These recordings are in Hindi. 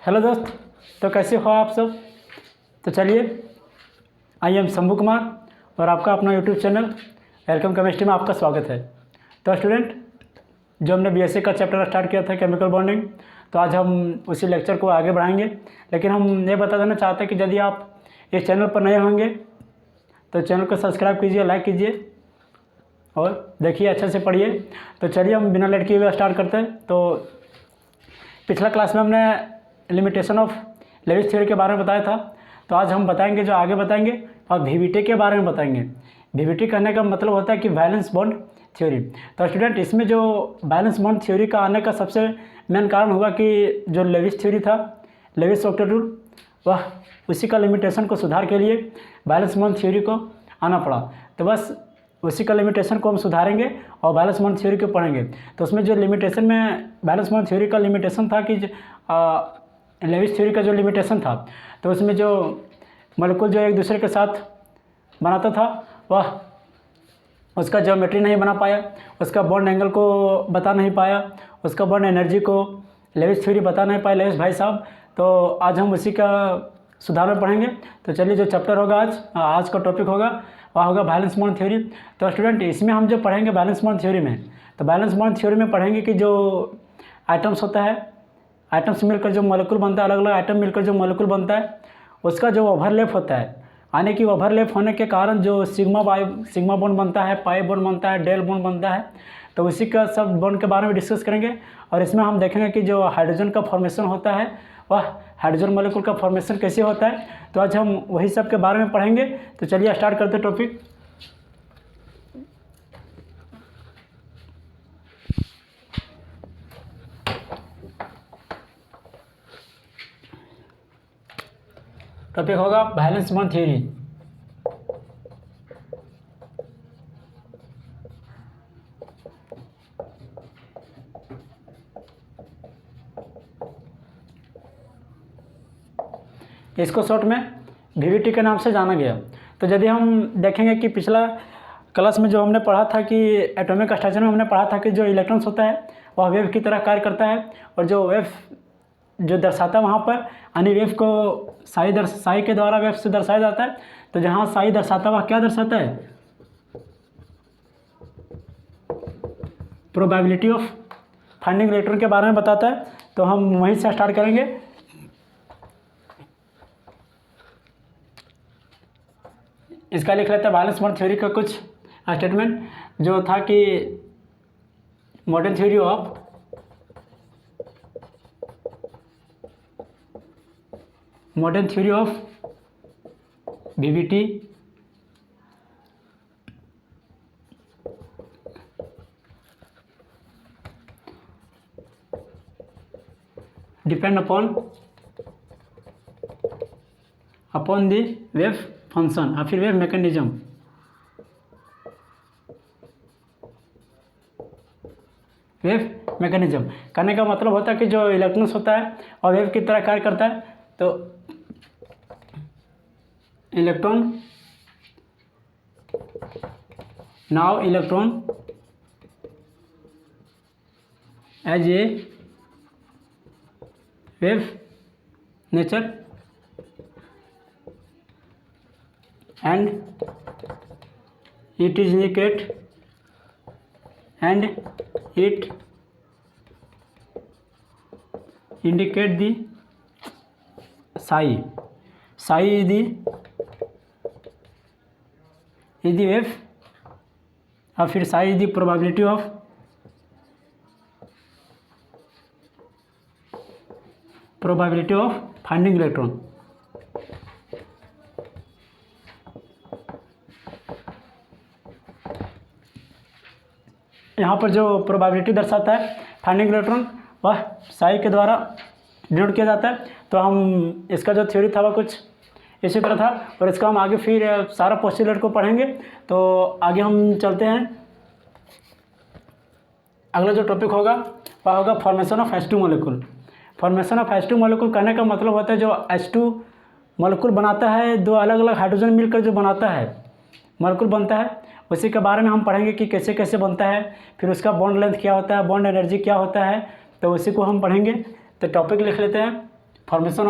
हेलो दोस्त। तो कैसे हो आप सब। तो चलिए, आई एम शंभू कुमार और आपका अपना यूट्यूब चैनल वेलकम केमिस्ट्री में आपका स्वागत है। तो स्टूडेंट, जो हमने बीएससी का चैप्टर स्टार्ट किया था केमिकल बॉन्डिंग, तो आज हम उसी लेक्चर को आगे बढ़ाएंगे। लेकिन हम ये बता देना चाहते हैं कि यदि आप इस चैनल पर नए होंगे तो चैनल को सब्सक्राइब कीजिए, लाइक कीजिए और देखिए, अच्छे से पढ़िए। तो चलिए हम बिना लेट किए हुए स्टार्ट करते हैं। तो पिछला क्लास में हमने लिमिटेशन ऑफ लेविस थ्योरी के बारे में बताया था। तो आज हम बताएंगे, जो आगे बताएंगे, और वीवीटी के बारे में बताएंगे। वीवीटी कहने का मतलब होता है कि वैलेंस बॉन्ड थ्योरी। तो स्टूडेंट, इसमें जो वैलेंस बॉन्ड थ्योरी का आने का सबसे मेन कारण हुआ कि जो लेविस थ्योरी था, लेविस ऑक्टेट रूल, वह उसी का लिमिटेशन को सुधार के लिए वैलेंस बॉन्ड थ्योरी को आना पड़ा। तो बस उसी का लिमिटेशन को हम सुधारेंगे और वैलेंस बॉन्ड थ्योरी को पढ़ेंगे। तो उसमें जो लिमिटेशन में वैलेंस बॉन्ड थ्योरी का लिमिटेशन था कि लेविस थ्योरी का जो लिमिटेशन था, तो उसमें जो मॉलिक्यूल जो एक दूसरे के साथ बनाता था, वह उसका ज्योमेट्री नहीं बना पाया, उसका बॉन्ड एंगल को बता नहीं पाया, उसका बॉन्ड एनर्जी को लेविस थ्योरी बता नहीं पाया लेविस भाई साहब। तो आज हम उसी का सुधार में पढ़ेंगे। तो चलिए, जो चैप्टर होगा आज का टॉपिक होगा वह होगा वैलेंस बॉन्ड थ्योरी। तो स्टूडेंट, इसमें हम जो पढ़ेंगे वैलेंस बॉन्ड थ्योरी में, तो वैलेंस बॉन्ड थ्योरी में पढ़ेंगे कि जो आइटम्स होता है, आइटम्स मिलकर जो मॉलिक्यूल बनता है, अलग अलग आइटम मिलकर जो मॉलिक्यूल बनता है, उसका जो ओवरलैप होता है, यानी कि ओवरलैप होने के कारण जो सिग्मा बॉन्ड बनता है, पाई बॉन्ड बनता है, डेल बॉन्ड बनता है। तो उसी का सब बॉन्ड के बारे में डिस्कस करेंगे। और इसमें हम देखेंगे कि जो हाइड्रोजन का फॉर्मेशन होता है, वह हाइड्रोजन मॉलिक्यूल का फॉर्मेशन कैसे होता है। तो आज हम वही सब के बारे में पढ़ेंगे। तो चलिए स्टार्ट करते हैं टॉपिक। टॉपिक होगा वैलेंस बॉन्ड थ्योरी। इसको शॉर्ट में वीवीटी के नाम से जाना गया। तो यदि हम देखेंगे कि पिछला क्लास में जो हमने पढ़ा था कि एटॉमिक स्ट्रक्चर में हमने पढ़ा था कि जो इलेक्ट्रॉन्स होता है वह वेव की तरह कार्य करता है, और जो वेव जो दर्शाता है वहाँ पर, यानी वेव को साई के द्वारा वेव से दर्शाया जाता है। तो जहाँ साई दर्शाता है वह क्या दर्शाता है, प्रोबेबिलिटी ऑफ फाइंडिंग इलेक्ट्रॉन के बारे में बताता है। तो हम वहीं से स्टार्ट करेंगे। इसका लिख लेते हैं वैलेंस बॉन्ड थ्योरी का कुछ स्टेटमेंट, जो था कि modern theory of VVT depend upon the wave function और फिर वेव मैकेनिज्म। वेव मैकेनिज्म करने का मतलब होता है कि जो इलेक्ट्रॉन्स होता है और वेव की तरह कार्य करता है। तो electron as a wave nature and it indicate the psi is the wave, और फिर psi is the probability of finding electron। यहाँ पर जो प्रोबेबिलिटी दर्शाता है फाइंडिंग इलेक्ट्रॉन, वह साई के द्वारा डिनोट किया जाता है। तो हम इसका जो थ्योरी था वह कुछ इसी तरह था, और इसका हम आगे फिर सारा पोस्टुलेट को पढ़ेंगे। तो आगे हम चलते हैं। अगला जो टॉपिक होगा वह होगा formation of H2 molecule. Formation of H2 molecule कहने का मतलब होता है जो H2 मॉलिक्यूल बनाता है, दो अलग अलग हाइड्रोजन मिलकर जो बनाता है मॉलिक्यूल बनता है, उसी के बारे में हम पढ़ेंगे कि कैसे कैसे बनता है, फिर उसका बॉन्ड लेंथ क्या होता है, बॉन्ड एनर्जी क्या होता है, तो उसी को हम पढ़ेंगे। तो टॉपिक लिख लेते हैं formation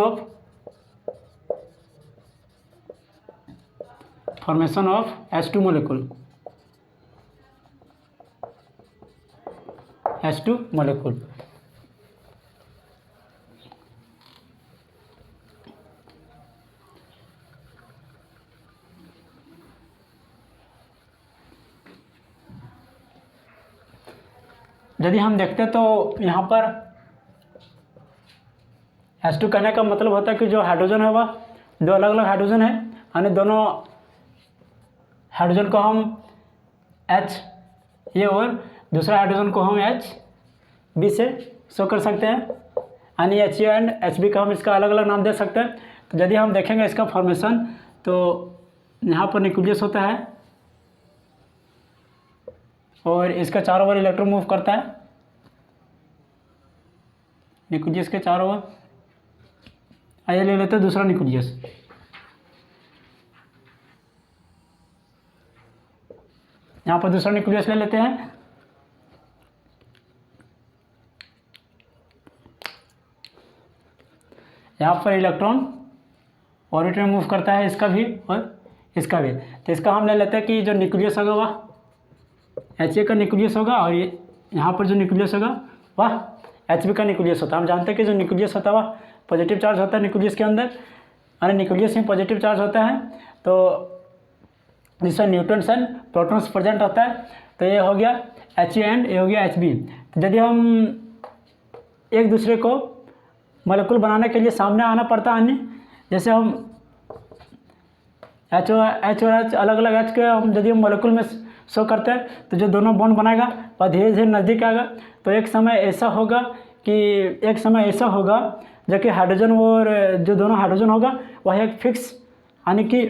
of H2 molecule, H2 molecule. यदि हम देखते तो यहाँ पर H2 कहने का मतलब होता है कि जो हाइड्रोजन है वह दो अलग अलग हाइड्रोजन है, यानी दोनों हाइड्रोजन को हम H ये और दूसरा हाइड्रोजन को हम HB से शो कर सकते हैं, यानी HA एंड HB का हम इसका अलग अलग नाम दे सकते हैं। तो यदि हम देखेंगे इसका फॉर्मेशन, तो यहाँ पर न्यूक्लियस होता है और इसका चारों ओर इलेक्ट्रॉन मूव करता है, न्यूक्लियस के चारों ओर। आइए ले लेते हैं दूसरा न्यूक्लियस। यहाँ पर दूसरा न्यूक्लियस ले लेते हैं। यहाँ पर इलेक्ट्रॉन ऑर्बिट में मूव करता है, इसका भी और इसका भी। तो इसका हम ले लेते हैं कि जो न्यूक्लियस होगा वह HA का न्यूक्लियस होगा और ये यहाँ पर जो न्यूक्लियस होगा वह HB का न्यूक्लियस होता है। हम जानते हैं कि जो न्यूक्लियस होता है वह पॉजिटिव चार्ज होता है न्यूक्लियस के अंदर, यानी न्यूक्लियस में पॉजिटिव चार्ज होता है, तो जिसमें न्यूट्रॉन्स एंड प्रोटॉन्स प्रेजेंट होता है। तो ये हो गया HA एंड ये हो गया HB। तो यदि हम एक दूसरे को मॉलिक्यूल बनाने के लिए सामने आना पड़ता है, जैसे हम H और H अलग अलग H के हम यदि हम मॉलिक्यूल में शो करते हैं तो जो दोनों बॉन्ड बनाएगा वह धीरे धीरे नज़दीक आएगा। तो एक समय ऐसा होगा जो कि हाइड्रोजन और जो दोनों हाइड्रोजन होगा वह एक फिक्स, यानी कि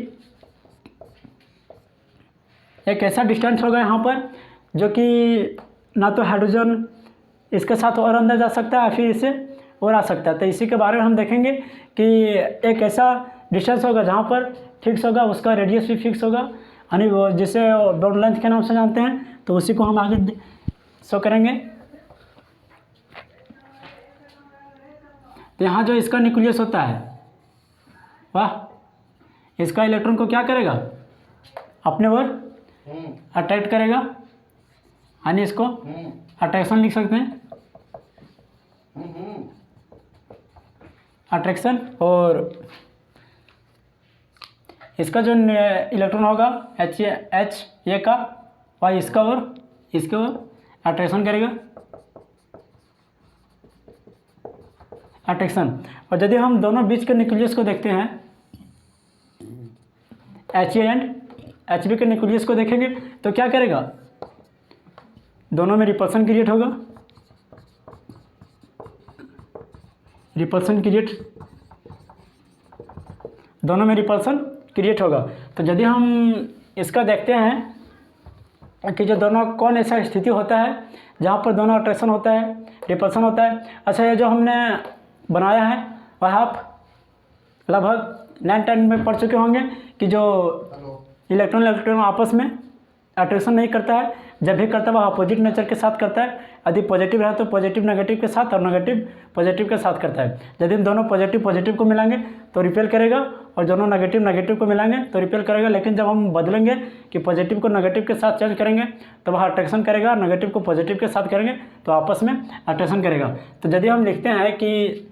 एक ऐसा डिस्टेंस होगा यहाँ पर जो कि ना तो हाइड्रोजन इसके साथ और अंदर जा सकता है फिर इसे और आ सकता है। तो इसी के बारे में हम देखेंगे कि एक ऐसा डिस्टेंस होगा जहाँ पर फिक्स होगा, उसका रेडियस भी फिक्स होगा, यानी वो जिसे बॉन्ड लेंथ के नाम से जानते हैं। तो उसी को हम आगे शो करेंगे। तो यहाँ जो इसका न्यूक्लियस होता है वाह, इसका इलेक्ट्रॉन को क्या करेगा, अपने ओर अट्रैक्ट करेगा, यानी इसको अट्रैक्शन लिख सकते हैं, अट्रैक्शन। और इसका जो इलेक्ट्रॉन होगा H ये का वह इसका और इसके ओर अट्रैक्शन करेगा, अट्रैक्शन। और यदि हम दोनों बीच के न्यूक्लियस को देखते हैं, HA एंड HB के न्यूक्लियस को देखेंगे तो क्या करेगा, दोनों में रिपल्सन क्रिएट होगा, रिपल्सन क्रिएट, दोनों में रिपल्सन क्रिएट होगा। तो यदि हम इसका देखते हैं कि जो दोनों कौन ऐसा स्थिति होता है जहाँ पर दोनों अट्रैक्शन होता है, रिपल्सन होता है। अच्छा, ये जो हमने बनाया है वह आप लगभग 9-10 में पढ़ चुके होंगे कि जो इलेक्ट्रॉन आपस में अट्रैक्शन नहीं करता है, जब भी करता है वह अपोजिट नेचर के साथ करता है। यदि पॉजिटिव है तो पॉजिटिव नेगेटिव के साथ और नेगेटिव पॉजिटिव के साथ करता है। यदि हम दोनों पॉजिटिव पॉजिटिव को मिलाएंगे तो रिपेल करेगा और दोनों नेगेटिव नेगेटिव को मिलाएंगे तो रिपेल करेगा। लेकिन जब हम बदलेंगे कि पॉजिटिव को नेगेटिव के साथ चेंज करेंगे तो वह अट्रैक्शन करेगा, नेगेटिव को पॉजिटिव के साथ करेंगे तो आपस में अट्रैक्शन करेगा। तो यदि हम लिखते हैं कि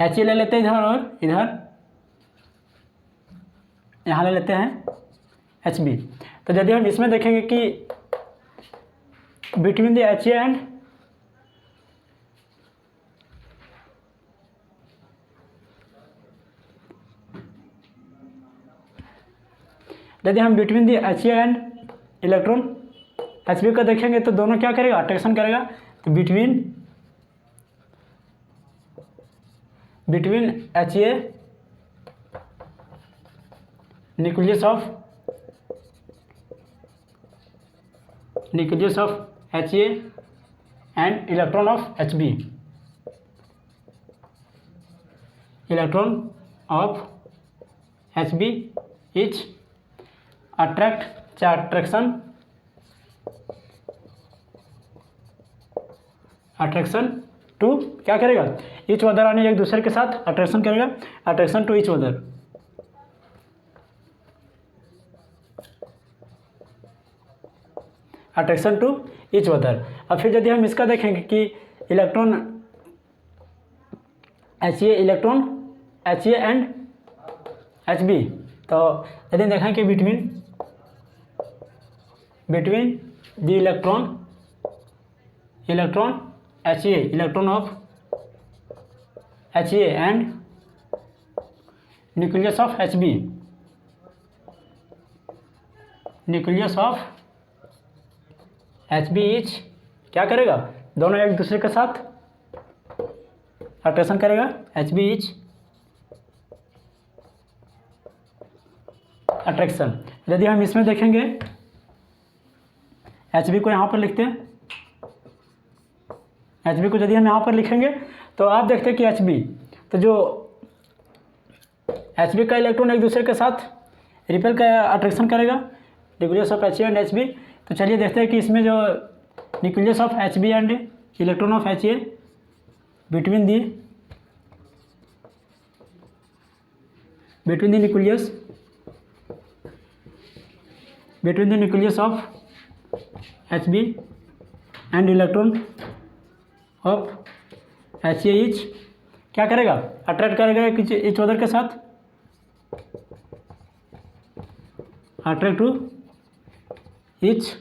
HA ले लेते हैं इधर और इधर यहाँ ले लेते हैं HB। तो यदि हम इसमें देखेंगे कि बिटवीन द HA एंड यदि हम between the HA and electron HB का देखेंगे तो दोनों क्या करेगा, अट्रैक्शन करेगा। तो between HA nucleus of HA and electron of HB, electron of HB is attraction to क्या करेगा, ईच अदर, यानी एक दूसरे के साथ अट्रैक्शन करेगा, attraction to each other. Attraction to each other. अब फिर यदि हम इसका देखेंगे कि electron electron He and Hb, तो यदि देखें कि between the electron He, electron of He and nucleus of Hb, nucleus of Hb each क्या करेगा, दोनों एक दूसरे के साथ अट्रैक्शन करेगा, Hb इच अट्रैक्शन। यदि हम इसमें देखेंगे Hb को यहाँ पर लिखते हैं, Hb को यदि हम यहाँ पर लिखेंगे तो आप देखते हैं कि Hb, तो जो Hb का इलेक्ट्रॉन एक दूसरे के साथ रिपेल का अट्रैक्शन करेगा, nucleus of He and Hb। तो चलिए देखते हैं कि इसमें जो nucleus of Hb and electron of He between the nucleus of Hb and electron of He each क्या करेगा, अट्रैक्ट करेगा इच अदर के साथ, attract to each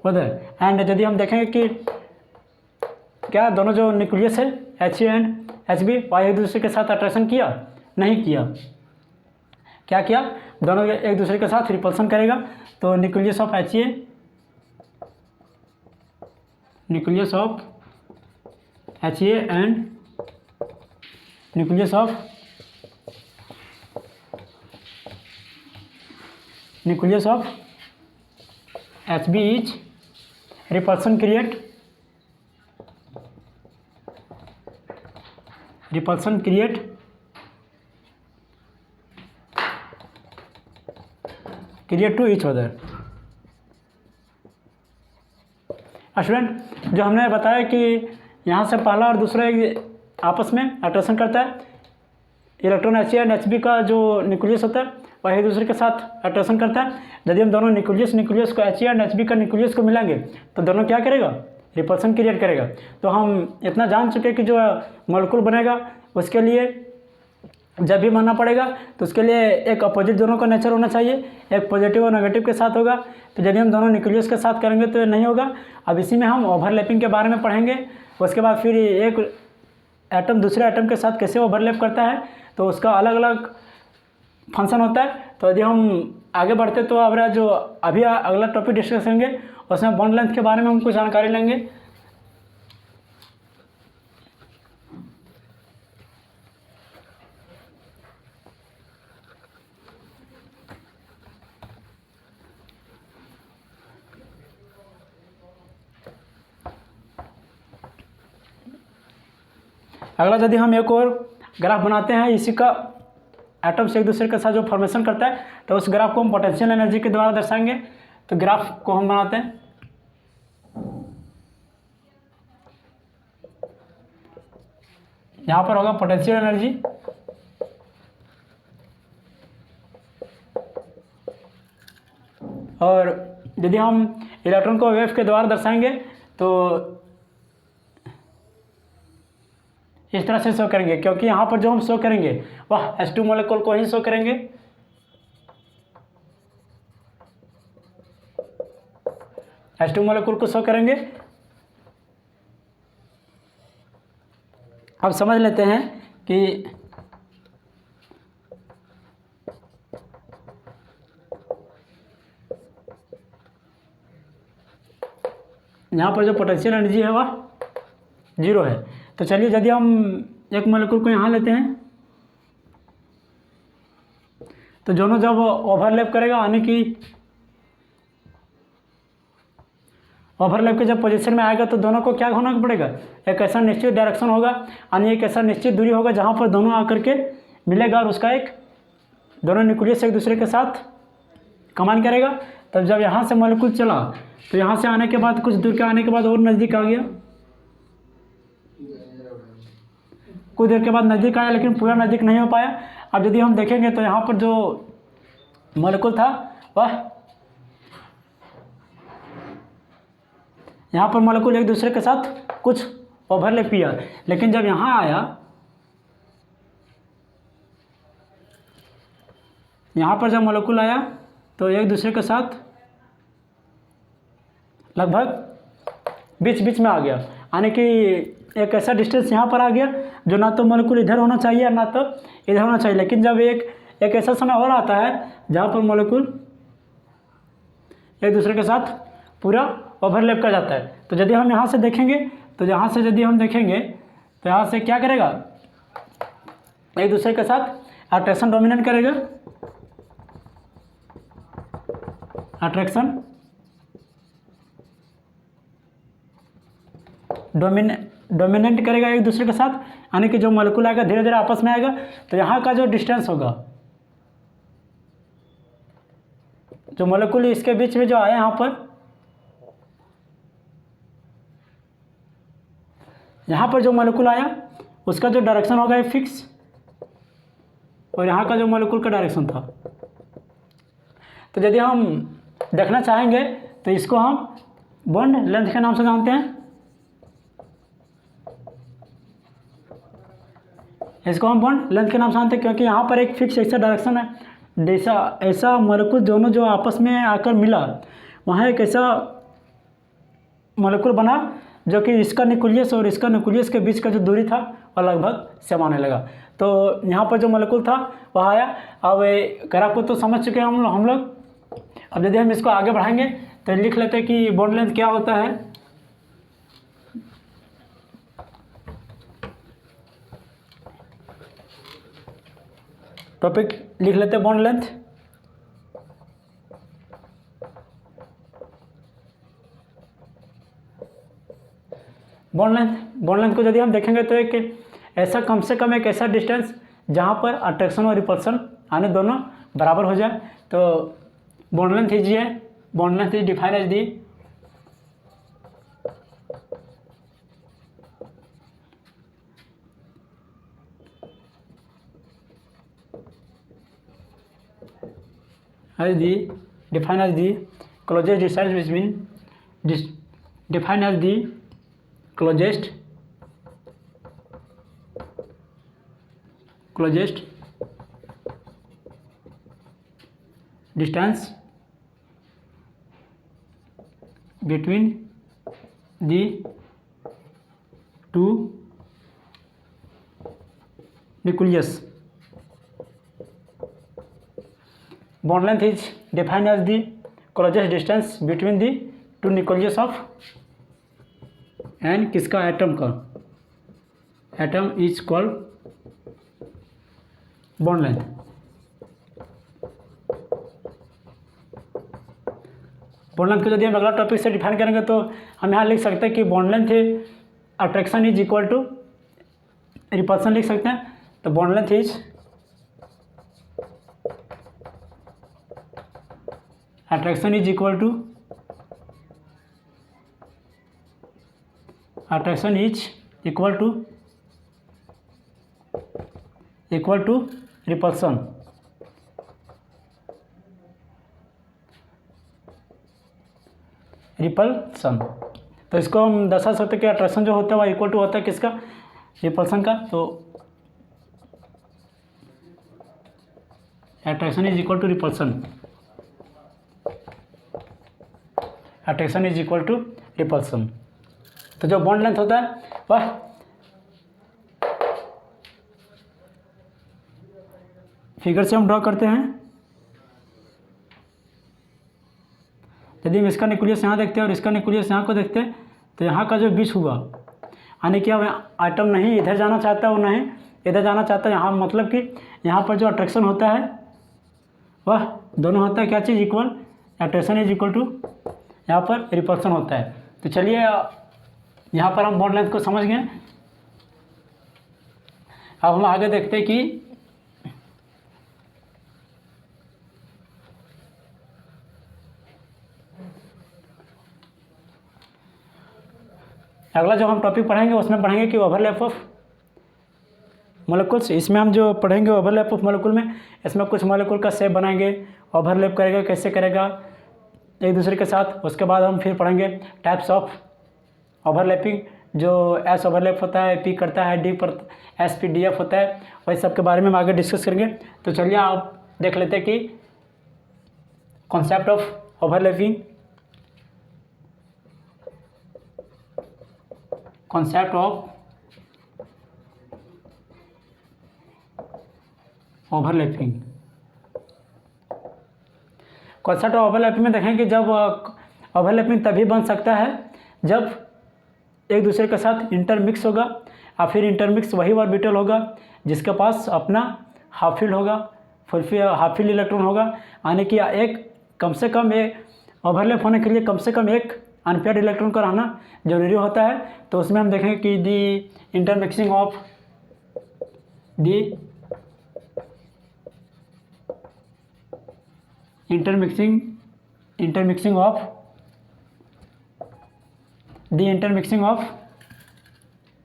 other. And यदि हम देखेंगे कि क्या दोनों जो न्यूक्लियस है He एंड Hb वह एक दूसरे के साथ अट्रैक्शन किया, नहीं किया, क्या किया, दोनों एक दूसरे के साथ रिपल्सन करेगा। तो nucleus of He, nucleus of He and nucleus of Hb each repulsion create to each other. Student, जो हमने बताया कि यहाँ से पहला और दूसरा एक आपस में अट्रैक्शन करता है, इलेक्ट्रॉन He एंड Hb का जो न्यूक्लियस होता है वह एक दूसरे के साथ अट्रैक्शन करता है। यदि हम दोनों न्यूक्लियस को He एंड Hb का न्यूक्लियस को मिलाएंगे तो दोनों क्या करेगा, रिपल्सन क्रिएट करेगा। तो हम इतना जान चुके कि जो मॉलिक्यूल बनेगा उसके लिए जब भी बनना पड़ेगा तो उसके लिए एक अपोजिट दोनों का नेचर होना चाहिए, एक पॉजिटिव और नेगेटिव के साथ होगा। तो यदि हम दोनों न्यूक्लियस के साथ करेंगे तो ये नहीं होगा। अब इसी में हम ओवरलैपिंग के बारे में पढ़ेंगे, उसके बाद फिर एक एटम दूसरे एटम के साथ कैसे ओवरलैप करता है तो उसका अलग अलग फंक्शन होता है। तो यदि हम आगे बढ़ते तो अब जो अभी अगला टॉपिक डिस्कस करेंगे उसमें बॉन्ड लेंथ के बारे में हम कुछ जानकारी लेंगे। अगला यदि हम एक और ग्राफ बनाते हैं इसी का, एटम्स एक दूसरे के साथ जो फॉर्मेशन करता है तो उस ग्राफ को हम पोटेंशियल एनर्जी के द्वारा दर्शाएंगे। तो ग्राफ को हम बनाते हैं, यहाँ पर होगा पोटेंशियल एनर्जी, और यदि हम इलेक्ट्रॉन को वेव के द्वारा दर्शाएंगे तो इस तरह से शो करेंगे, क्योंकि यहाँ पर जो हम शो करेंगे वह H2 मॉलिक्यूल को ही शो करेंगे। H2 मॉलिक्यूल को शो करेंगे। अब समझ लेते हैं कि यहाँ पर जो पोटेंशियल एनर्जी है वह 0 है। तो चलिए यदि हम एक मॉलिक्यूल को यहाँ लेते हैं तो दोनों जब ओवरलैप करेगा, यानी कि ओवरलैप के जब पोजीशन में आएगा तो दोनों को क्या होना पड़ेगा, एक ऐसा निश्चित डायरेक्शन होगा, यानी एक ऐसा निश्चित दूरी होगा जहाँ पर दोनों आकर के मिलेगा और उसका एक दोनों न्यूक्लियस एक दूसरे के साथ कमांड करेगा। तब जब यहाँ से मॉलिक्यूल चला तो यहाँ से आने के बाद कुछ दूर के आने के बाद और नज़दीक आ गया, कुछ देर के बाद नज़दीक आया लेकिन पूरा नज़दीक नहीं हो पाया। अब यदि हम देखेंगे तो यहाँ पर जो मॉलिक्यूल था वह यहाँ पर मॉलिक्यूल एक दूसरे के साथ कुछ ओवरलैप किया, लेकिन जब यहाँ आया, यहाँ पर जब मॉलिक्यूल आया तो एक दूसरे के साथ लगभग बीच बीच में आ गया, यानी कि एक ऐसा डिस्टेंस यहाँ पर आ गया जो ना तो मॉलिक्यूल इधर होना चाहिए और ना तो इधर होना चाहिए। लेकिन जब एक ऐसा समय और आता है जहाँ पर मॉलिक्यूल एक दूसरे के साथ पूरा ओवरलैप कर जाता है, तो यदि हम यहाँ से देखेंगे तो यहाँ से यदि हम देखेंगे तो यहाँ से क्या करेगा, एक दूसरे के साथ अट्रैक्शन डोमिनेट करेगा, अट्रैक्शन डोमिनेट करेगा एक दूसरे के साथ, यानी कि जो मॉलिक्यूल आएगा धीरे धीरे आपस में आएगा। तो यहाँ का जो डिस्टेंस होगा, जो मॉलिक्यूल इसके बीच में जो आया यहाँ पर जो मॉलिक्यूल आया उसका जो डायरेक्शन होगा ये फिक्स, और यहाँ का जो मॉलिक्यूल का डायरेक्शन था। तो यदि हम देखना चाहेंगे तो इसको हम बॉन्ड लेंथ के नाम से जानते हैं, इसको हम बॉन्ड लेंथ के नाम से जानते हैं, क्योंकि यहाँ पर एक फिक्स ऐसा डायरेक्शन है, जैसा ऐसा मॉलिक्यूल दोनों जो आपस में आकर मिला, वहाँ एक ऐसा मॉलिक्यूल बना जो कि इसका न्यूक्लियस और इसका न्यूक्लियस के बीच का जो दूरी था वह लगभग समान आने लगा। तो यहाँ पर जो मॉलिक्यूल था वह आया। अब ग्राफ को तो समझ चुके हैं हम लोग। अब यदि हम इसको आगे बढ़ाएंगे तो लिख लेते हैं कि बॉन्ड लेंथ क्या होता है। टॉपिक लिख लेते हैं बॉन्ड लेंथ। बॉन्ड लेंथ को यदि हम देखेंगे तो एक ऐसा कम से कम एक ऐसा डिस्टेंस जहाँ पर अट्रैक्शन और रिपल्सन आने दोनों बराबर हो जाए, तो bond length is defined as the defined as the closest distance between defined as the closest distance between the two nucleus. Bond length is defined as the closest distance between the two nucleus of and किसका एटम का, atom is called bond length. Bond length को यदि हम अगला टॉपिक से डिफाइन करेंगे तो हम यहाँ लिख सकते हैं कि bond length attraction is equal to repulsion लिख सकते हैं। तो bond length is attraction is equal to repulsion. तो इसको हम दर्शा सकते हैं कि अट्रैक्शन जो होता है वह इक्वल टू होता है किसका, रिपल्सन का। तो attraction is equal to repulsion, attraction is equal to repulsion. तो जो बॉन्ड लेंथ होता है वह फिगर से हम ड्रॉ करते हैं। यदि हम इसका न्यूक्लियस यहाँ देखते हैं और इसका न्यूक्लियस यहाँ को देखते हैं तो यहाँ का जो बीच हुआ, यानी कि अब आइटम नहीं इधर जाना चाहता और नहीं इधर जाना चाहता, यहाँ मतलब कि यहाँ पर जो अट्रैक्शन होता है वह दोनों होता है क्या चीज़, equal. Attraction is equal to यहाँ पर रिपल्सन होता है। तो चलिए यहाँ पर हम बॉन्ड लेंथ को समझ गए। अब हम आगे देखते हैं कि अगला जो हम टॉपिक पढ़ेंगे उसमें पढ़ेंगे कि ओवरलैप ऑफ मॉलिक्यूल्स। इसमें हम जो पढ़ेंगे ओवरलैप ऑफ मॉलिक्यूल में, इसमें कुछ मॉलिक्यूल का शेप बनाएंगे, ओवरलैप करेगा कैसे करेगा एक दूसरे के साथ। उसके बाद हम फिर पढ़ेंगे टाइप्स ऑफ ओवरलैपिंग, जो एस ओवरलैप होता है, पी करता है, डी पर एस पी डी एफ होता है, वही सब के बारे में हम आगे डिस्कस करेंगे। तो चलिए आप देख लेते हैं कि concept of overlapping, concept of overlapping. Concept of overlapping में देखें कि जब ओवरलैपिंग तभी बन सकता है जब एक दूसरे के साथ इंटरमिक्स होगा, और फिर इंटरमिक्स वही ऑर्बिटल होगा जिसके पास अपना हाफ फील्ड होगा, हाफ फील्ड इलेक्ट्रॉन होगा। यानी कि एक कम से कम एक ओवरलैप होने के लिए कम से कम एक अनपेयर्ड इलेक्ट्रॉन का रहना जरूरी होता है। तो उसमें हम देखेंगे कि the intermixing of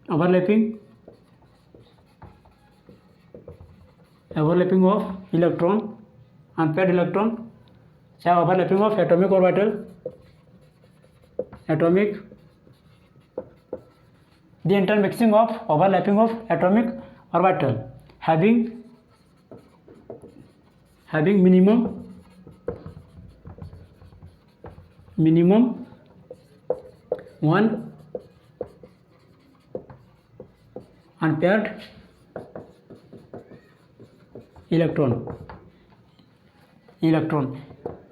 overlapping of electron, unpaired electron, चाहे overlapping of atomic orbital, the intermixing of overlapping of atomic orbital having minimum one unpaired electron,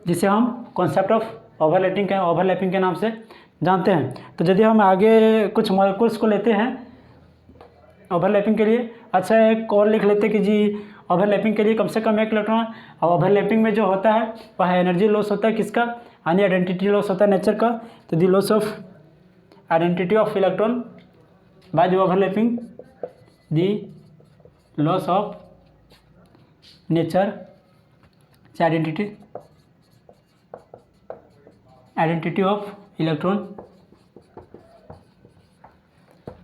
जिसे हम कॉन्सेप्ट ऑफ ओवरलैपिंग के नाम से जानते हैं। तो यदि हम आगे कुछ मॉलिक्यूल्स को लेते हैं ओवरलैपिंग के लिए, अच्छा एक और लिख लेते कि जी ओवरलैपिंग के लिए कम से कम एक इलेक्ट्रॉन, और ओवरलैपिंग में जो होता है वह एनर्जी लॉस होता है किसका, यानी आइडेंटिटी लॉस होता है नेचर का। तो the loss of identity of electron by the overlapping, the loss of nature identity of electron,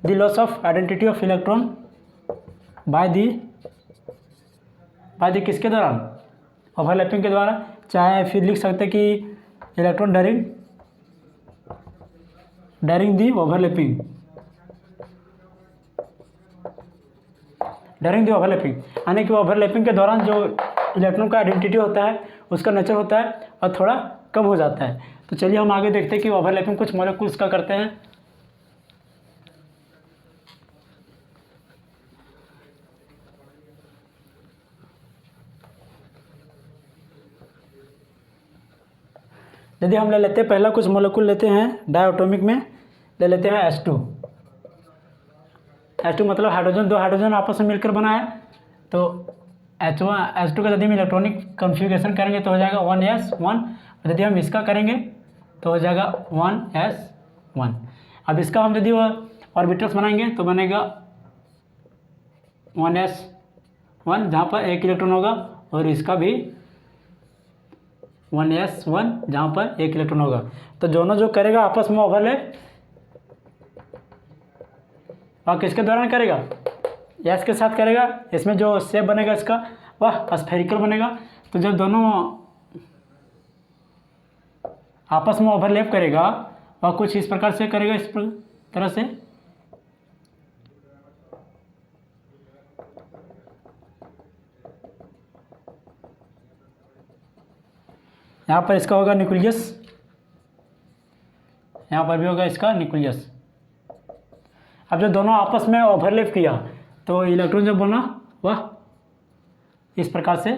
the loss of identity of electron by the किसके दौरान, ओवरलैपिंग के द्वारा। चाहे फिर लिख सकते कि इलेक्ट्रॉन डरिंग दी ओवरलैपिंग, यानी कि ओवरलैपिंग के दौरान जो इलेक्ट्रॉन का आइडेंटिटी होता है उसका नेचर होता है और थोड़ा कम हो जाता है। तो चलिए हम आगे देखते हैं कि ओवरलैपिंग कुछ मॉलिक्यूल्स का करते हैं। यदि हम ले लेते हैं पहला कुछ मॉलिक्यूल लेते हैं डायटोमिक में, ले लेते हैं H2 मतलब हाइड्रोजन, दो हाइड्रोजन आपस में मिलकर बना है। तो H2 का यदि हम इलेक्ट्रॉनिक कन्फिगरेशन करेंगे तो हो जाएगा 1s1, और यदि हम इसका करेंगे तो हो जाएगा 1s1। अब इसका हम यदि ऑर्बिटल्स बनाएंगे तो बनेगा 1s1 जहाँ पर एक इलेक्ट्रॉन होगा, और इसका भी 1s1 जहाँ पर एक इलेक्ट्रॉन होगा। तो दोनों जो करेगा आपस में ओवरलैप, और किसके दौरान करेगा, एस के साथ करेगा। इसमें जो शेप बनेगा इसका वह स्फेरिकल बनेगा। तो जब दोनों आपस में ओवरलैप करेगा वह कुछ इस प्रकार से करेगा, इस तरह से। यहाँ पर इसका होगा न्यूक्लियस, यहाँ पर भी होगा इसका न्यूक्लियस। अब जब दोनों आपस में ओवरलैप किया तो इलेक्ट्रॉन जब बना वह इस प्रकार से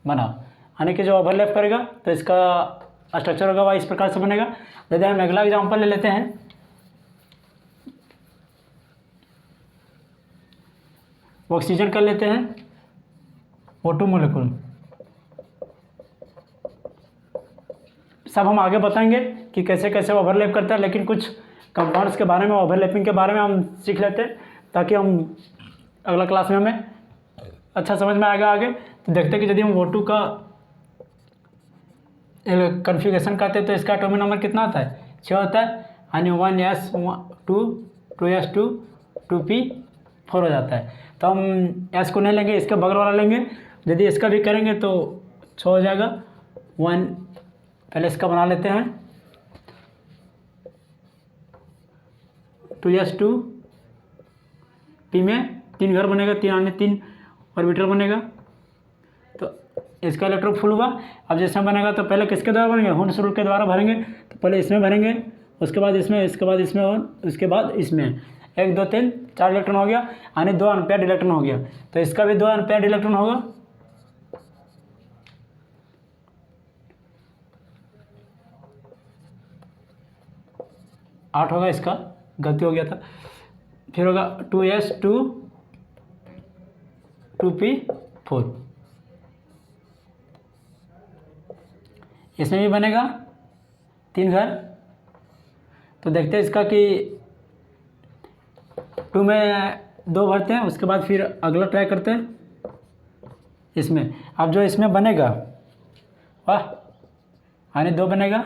बना, यानी कि जो ओवरलैप करेगा तो इसका स्ट्रक्चर होगा वह इस प्रकार से बनेगा। यदि हम अगला एग्जाम्पल ले लेते हैं, ऑक्सीजन कर लेते हैं, O2 मॉलिक्यूल। सब हम आगे बताएंगे कि कैसे कैसे ओवरलैप करता है, लेकिन कुछ कंपाउंड्स के बारे में, ओवरलैपिंग के बारे में हम सीख लेते हैं ताकि हम अगला क्लास में हमें अच्छा समझ में आएगा आगे। तो देखते हैं कि यदि हम O2 का कन्फिगरेशन करते हैं तो इसका एटॉमिक नंबर कितना होता है, 6 होता है, यानी 1s2 2s2 2p4 हो जाता है। तो हम s को नहीं लेंगे, इसका बगल वाला लेंगे। यदि इसका भी करेंगे तो 6 हो जाएगा। 1 पहले इसका बना लेते हैं। 2s2 p में 3 घर बनेगा, 3 अन्य 3 ऑर्बिटल बनेगा। तो इसका इलेक्ट्रॉन फुल हुआ। अब जैसे बनेगा तो पहले किसके द्वारा बनेंगे, हुंस रूल के द्वारा भरेंगे। तो पहले इसमें भरेंगे, उसके बाद इसमें, इसके बाद इसमें और उसके बाद इसमें। 1 2 3 4 इलेक्ट्रॉन हो गया, यानी 2 अनपेयर्ड इलेक्ट्रॉन हो गया। तो इसका भी 2 अनपेयर्ड इलेक्ट्रॉन होगा। आठ होगा, इसका गलती हो गया था। फिर होगा 2s2 2p4, इसमें भी बनेगा 3 घर। तो देखते हैं इसका कि 2 में 2 भरते हैं, उसके बाद फिर अगला ट्राई करते हैं इसमें। अब जो इसमें बनेगा, वाह, यानी 2 बनेगा।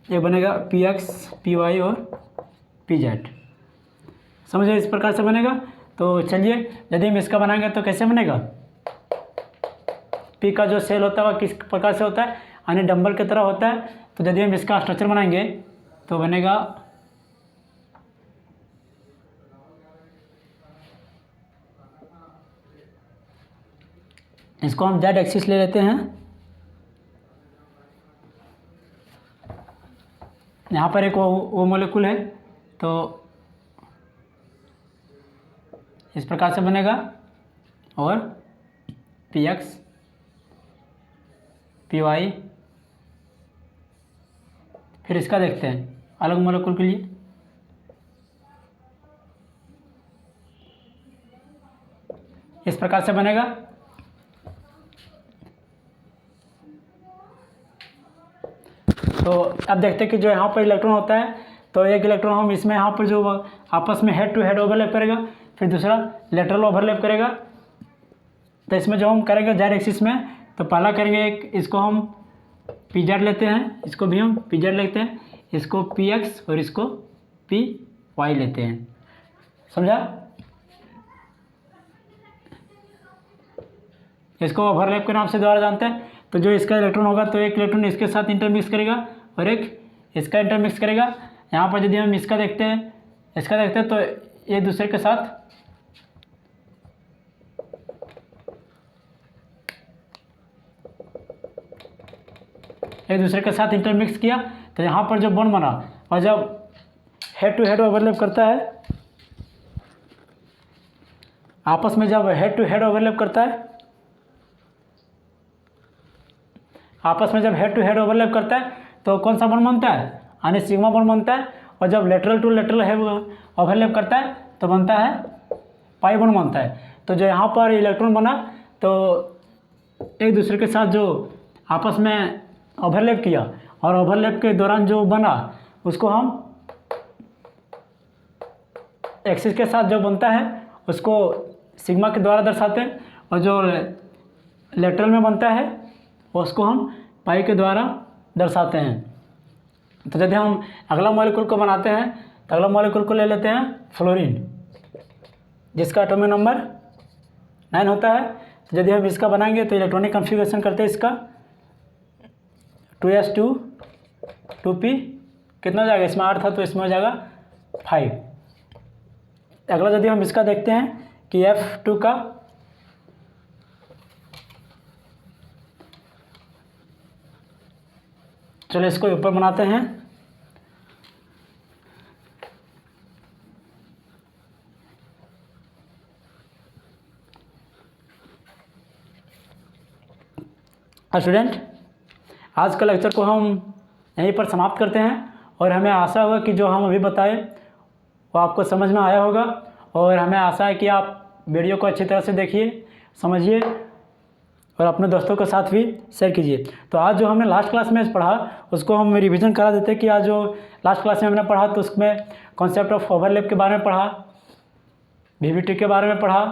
ये बनेगा px py और pz, समझे, इस प्रकार से बनेगा। तो चलिए, यदि हम इसका बनाएंगे तो कैसे बनेगा। p का जो सेल होता है वह किस प्रकार से होता है, यानी डंबल की तरह होता है। तो यदि हम इसका स्ट्रक्चर बनाएंगे तो बनेगा इसको हम z एक्सिस ले लेते हैं। यहाँ पर एक वो मोलिक्यूल है, तो इस प्रकार से बनेगा। और px py, फिर इसका देखते हैं अलग मोलिक्यूल के लिए। इस प्रकार से बनेगा। तो अब देखते हैं कि जो यहाँ पर इलेक्ट्रॉन होता है, तो एक इलेक्ट्रॉन हम इसमें यहाँ पर जो आपस में हेड टू हेड ओवरलैप करेगा, फिर दूसरा लेटरल ओवरलैप करेगा। तो इसमें जो हम करेंगे जेड एक्सिस में, तो पहला करेंगे एक, इसको हम pz लेते हैं, इसको भी हम pz लेते हैं, इसको px और इसको py लेते हैं, समझा। इसको ओवरलैप के नाम से द्वारा जानते हैं। तो जो इसका इलेक्ट्रॉन होगा, तो एक इलेक्ट्रॉन इसके साथ इंटरमिक्स करेगा और एक इसका इंटरमिक्स करेगा। यहाँ पर यदि हम इसका देखते हैं, इसका देखते हैं, तो एक दूसरे के साथ इंटरमिक्स किया। तो यहाँ पर जो बॉन्ड बना, और जब हेड टू हेड ओवरलैप करता है, आपस में जब हेड टू हेड ओवरलैप करता है, आपस में जब हेड टू हेड ओवरलैप करता है, तो कौन सा बॉन्ड बनता है, यानी सिग्मा बॉन्ड बनता है। और जब लेटरल टू लेटरल है ओवरलैप करता है, तो बनता है पाई बॉन्ड बनता है। तो जो यहाँ पर इलेक्ट्रॉन बना, तो एक दूसरे के साथ जो आपस में ओवरलैप किया, और ओवरलैप के दौरान जो बना, उसको हम एक्सिस के साथ जो बनता है उसको सिग्मा के द्वारा दर्शाते हैं, और जो लेटरल में बनता है उसको हम पाई के द्वारा दर्शाते हैं। तो यदि हम अगला मॉलिक्यूल को बनाते हैं, तो अगला मॉलिक्यूल को ले लेते हैं फ्लोरीन, जिसका एटॉमिक नंबर 9 होता है। तो यदि हम इसका बनाएंगे तो इलेक्ट्रॉनिक कॉन्फ़िगरेशन करते हैं इसका 2s2 2p, कितना हो जाएगा, इसमें 8 था तो इसमें हो जाएगा 5। अगला यदि हम इसका देखते हैं कि F2 का, चलो इसको ऊपर बनाते हैं। स्टूडेंट, आज का लेक्चर को हम यहीं पर समाप्त करते हैं, और हमें आशा होगा कि जो हम अभी बताए वो आपको समझ में आया होगा, और हमें आशा है कि आप वीडियो को अच्छी तरह से देखिए, समझिए, और अपने दोस्तों के साथ भी शेयर कीजिए। तो आज जो हमने लास्ट क्लास में पढ़ा, उसको हम रिवीजन करा देते हैं कि आज जो लास्ट क्लास में हमने पढ़ा, तो उसमें कॉन्सेप्ट ऑफ ओवरलैप के बारे में पढ़ा, वीवीटी के बारे में पढ़ा।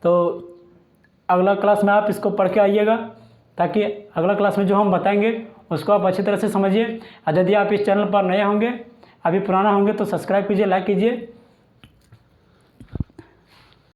तो अगला क्लास में आप इसको पढ़ के आइएगा, ताकि अगला क्लास में जो हम बताएंगे उसको आप अच्छी तरह से समझिए। और यदि आप इस चैनल पर नए होंगे अभी पुराना होंगे तो सब्सक्राइब कीजिए, लाइक कीजिए